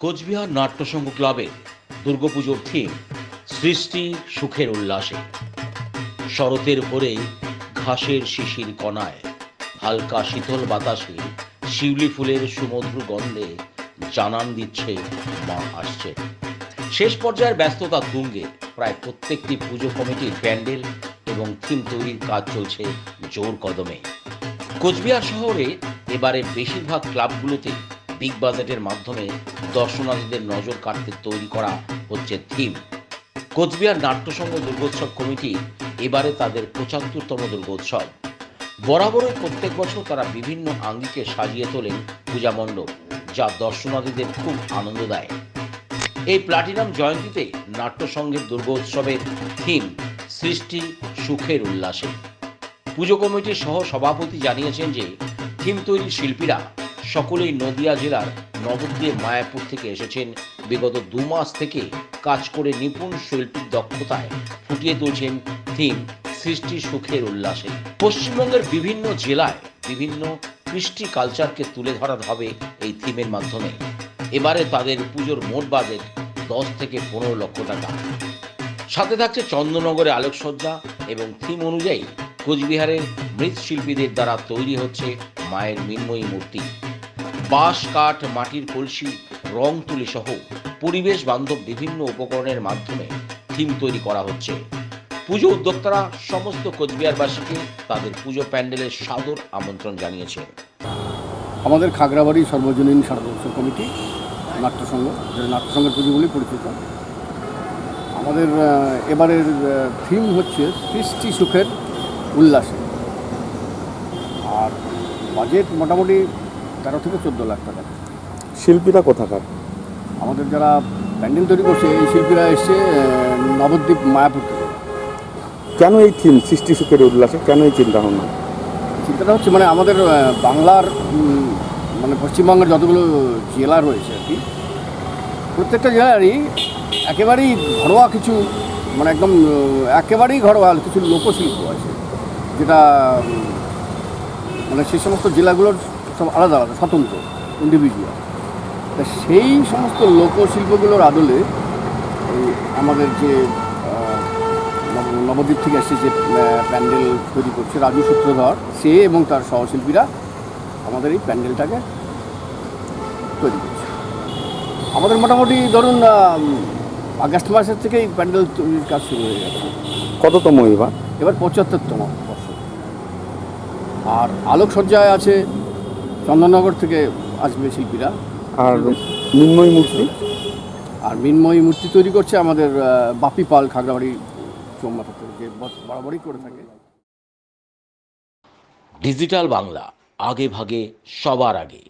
কোচবিহার নাট্যসংঘ ক্লাবের দুর্গাপুজোর থিম সৃষ্টি সুখের উল্লাসে। শরতের ভোরে ঘাসের শিশির কণায় হালকা শীতল বাতাসে শিউলি ফুলের সুমধুর গন্ধে জানান দিচ্ছে মা আসছে। শেষ পর্যায়ের ব্যস্ততা তুঙ্গে প্রায় প্রত্যেকটি পুজো কমিটির প্যান্ডেল এবং থিম তৈরির কাজ চলছে জোর কদমে। কোচবিহার শহরে এবারে বেশিরভাগ ক্লাবগুলোতে বিগ বাজেটের মাধ্যমে দর্শনার্থীদের নজর কাড়তে তৈরি করা হচ্ছে থিম। কোচবিহার নাট্যসংঘ দুর্গোৎসব কমিটি এবারে তাদের ৭৫তম দুর্গোৎসব। বরাবরই প্রত্যেক বছর তারা বিভিন্ন আঙ্গিকে সাজিয়ে তোলেন পূজা মণ্ডপ, যা দর্শনার্থীদের খুব আনন্দ দেয়। এই প্লাটিনাম জয়ন্তীতে নাট্যসংঘের দুর্গোৎসবের থিম সৃষ্টি সুখের উল্লাসে। পুজো কমিটির সহ সভাপতি জানিয়েছেন যে থিম তৈরির শিল্পীরা সকলেই নদিয়া জেলার নবদ্বীপ মায়াপুর থেকে এসেছেন। বিগত ২ মাস থেকে কাজ করে নিপুণ শৈল্পিক দক্ষতায় ফুটিয়ে তুলছেন থিম সৃষ্টি সুখের উল্লাসে। পশ্চিমবঙ্গের বিভিন্ন জেলায় বিভিন্ন কৃষ্টি কালচারকে তুলে ধরা হবে এই থিমের মাধ্যমে। এবারে তাদের পুজোর মোট বাজেট ১০ থেকে ১৫ লক্ষ টাকা। সাথে থাকছে চন্দননগরে আলোকসজ্জা এবং থিম অনুযায়ী কোচবিহারের মৃৎশিল্পীদের দ্বারা তৈরি হচ্ছে মায়ের মৃন্ময়ী মূর্তি। বাঁশ, কাঠ, মাটির কলসি, রং তুলি সহ পরিবেশ বান্ধব বিভিন্ন উপকরণের মাধ্যমে থিম তৈরি করা হচ্ছে। পুজো উদ্যোক্তারা সমস্ত কোচবিহারবাসীকে তাদের পুজো প্যান্ডেলের সাদর আমন্ত্রণ জানিয়েছে। আমাদের খাগড়াবাড়ি সর্বজনীন সারদর্শক কমিটি নাট্যসংঘ, যে নাট্যসংঘের পুজোগুলি পরিচিত, আমাদের এবারের থিম হচ্ছে সৃষ্টি সুখের উল্লাসে। আর বাজেট মোটামুটি ১৩ থেকে ১৪ লাখ টাকা। শিল্পীরা কোথাকার? আমাদের যারা প্যান্ডেল তৈরি করছে এই শিল্পীরা এসছে নবদ্বীপ মায়াপুর থেকে। কেন এই থিম সৃষ্টি সুখের উল্লাসে, কেন এই চিন্তা ভাবনা? চিন্তাটা হচ্ছে মানে আমাদের বাংলার মানে পশ্চিমবঙ্গের যতগুলো জেলা রয়েছে আর কি, প্রত্যেকটা জেলারই একেবারেই ঘরোয়া কিছু, মানে একদম একেবারেই ঘরোয়া কিছু লোকশিল্প আছে, যেটা মানে সেই সমস্ত জেলাগুলোর সব আলাদা আলাদা স্বতন্ত্র ইন্ডিভিজুয়াল। তা সেই সমস্ত লোকশিল্পগুলোর আদলে আমাদের যে নবদ্বীপ থেকে এসে যে প্যান্ডেল তৈরি করছে রাজু সূত্রধর, সে এবং তার সহশিল্পীরা আমাদের এই প্যান্ডেলটাকে তৈরি করছে। আমাদের মোটামুটি ধরুন আগস্ট মাসের থেকেই প্যান্ডেল তৈরির কাজ শুরু হয়ে গেছে। কততম এবার? এবার ৭৫তম বর্ষ। আর আলোকসজ্জায় আছে চন্দননগর থেকে আসবে শিল্পীরা। আর মৃন্ময়ী মূর্তি? আর মৃন্ময়ী মূর্তি তৈরি করছে আমাদের বাপি পাল, খাগড়াবাড়ি চৌমাথা থেকে, যে বরাবরই করে থাকে। ডিজিটাল বাংলা, আগে ভাগে সবার আগে।